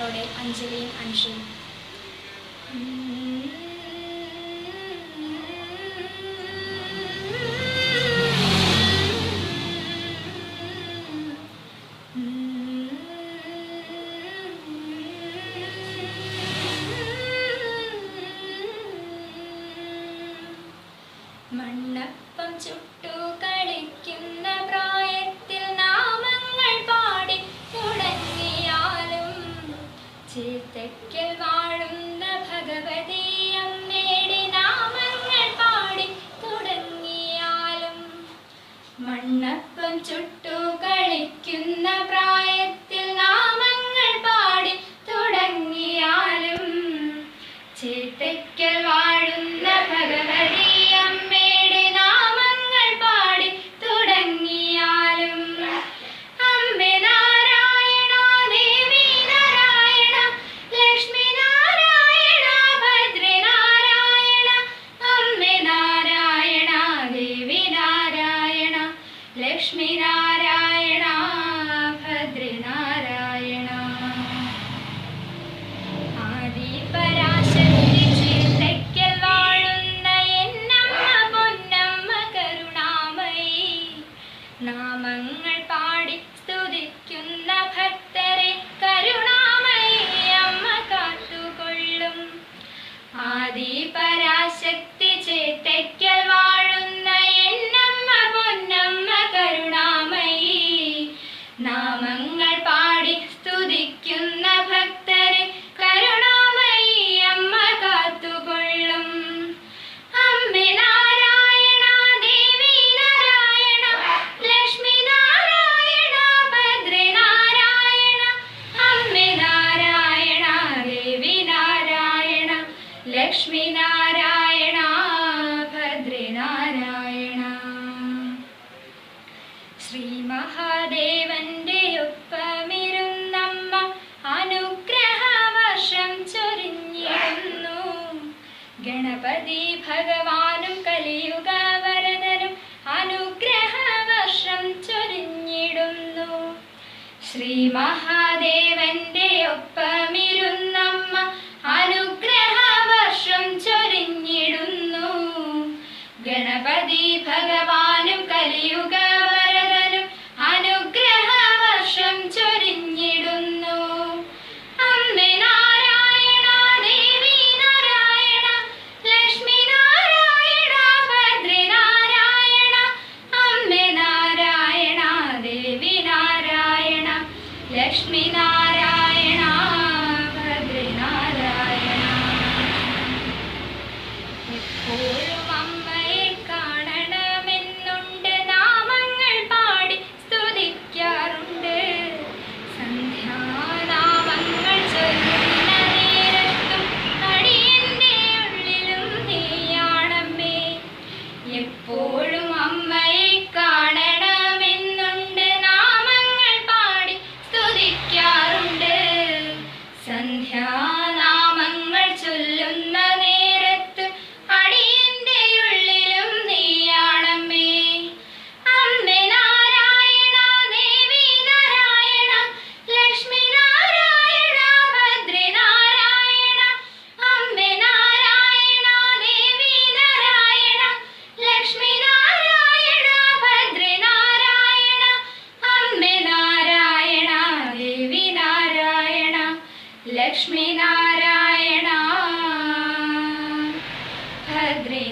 ഗാനങ്ങളോടെ അഞ്ജലിയും അൻഷയും. മണ്ണപ്പം ചുട്ടു കളിക്കുന്ന പ്രായത്തിൽ നാമങ്ങൾ പാടി തുടങ്ങിയാലും ചേർത്തക്കൽ വാഴുന്ന ഭഗവതി അമ്മയുടെ നാമങ്ങൾ പാടി തുടങ്ങിയാലും മണ്ണപ്പം ചുട്ടു കളിക്കുന്ന പ്രായത്തിൽ നാമങ്ങൾ പാടി തുടങ്ങിയാലും ചേർത്തക്കൽ വാഴുന്ന ഭഗവതി അമ്മയുടെ നാമങ്ങൾ പാടി തുടങ്ങിയാലും അമ്മേ നാരായണ ദേവി നാരായണ ലക്ഷ്മി നാരായണ ഭദ്രേ നാരായണ അമ്മേ നാരായണ ദേവി നാരായണ ലക്ഷ്മി നാരായണ ഭദ്രേ നാരായണ. ആദി പരാശക്തി ചേർത്തക്കൽ വാഴുന്ന എന്നമ്മ പൊന്നമ്മ കരുണാമയി നാമങ്ങൾ പാടി സ്തുതിക്കുന്ന ഭക്തരെ കരുണാമയി അമ്മ കാത്തുകൊള്ളും. ആദി പരാശക്തി ചേർത്തക്കൽ വാഴുന്ന എന്നമ്മ പൊന്നമ്മ കരുണാമയി നാമങ്ങൾ പാടി സ്തുതിക്കുന്ന ഭക്തരെ കരുണാമയി അമ്മ കാത്തുകൊള്ളും. അമ്മേ നാരായണ ദേവി നാരായണ ലക്ഷ്മി നാരായണ ഭദ്രേ നാരായണ അമ്മേ നാരായണ ദേവി നാരായണ ലക്ഷ്മി നാരായണ ഭദ്രേ നാരായണ. ശ്രീ മഹാദേവന്റെ ഒപ്പമിരുന്നമ്മ അനുഗ്രഹവർഷം ചൊരിഞ്ഞിടുന്നു. ഗണപതി ഭഗവാനും കലിയുഗ വരദനും അനുഗ്രഹവർഷം ചൊരിഞ്ഞിടുന്നു. ശ്രീ മഹാദേവന്റെ ഒപ്പമിരുന്നമ്മ അനുഗ്രഹവർഷം ചൊരിഞ്ഞിടുന്നു. ഗണപതി ഭഗവാനും കലിയുഗ വരദനും അനുഗ്രഹവർഷം ചൊരിഞ്ഞിടുന്നു. അമ്മേ നാരായണ ദേവി നാരായണ ലക്ഷ്മി നാരായണ ഭദ്രേ നാരായണ അമ്മേ നാരായണ ദേവി നാരായണ ലക്ഷ്മി നാരായണ ഭദ്രേ നാരായണ. എപ്പോഴും അമ്മയെ കാണണമെന്നുണ്ട് നാമങ്ങൾ പാടി സ്തുതിക്കാറുണ്ട്. സന്ധ്യാനാമങ്ങൾ ചൊല്ലുന്ന നേരത്തും അടിയന്റെ ഉള്ളിലും നീയാണമ്മേ. എപ്പോഴും അമ്മയെ കാണണമെന്നുണ്ട് നാമങ്ങൾ പാടി സ്തുതിക്കാറുണ്ട്. സന്ധ്യാനാമങ്ങൾ ചൊല്ലുന്ന നേരത്ത് അടിയന്റെ ഉള്ളിലും നീയാണമ്മേ. അമ്മേ നാരായണ ദേവി നാരായണ ലക്ഷ്മി നാരായണ ഭദ്രേ നാരായണ അമ്മേ നാരായണ ദേവി നാരായണ ലക്ഷ്മി നാരായണ ഭദ്രേ നാരായണ അമ്മേ നാരായണ ദേവി നാരായണ ലക്ഷ്മി നാരായണ ഭദ്രേ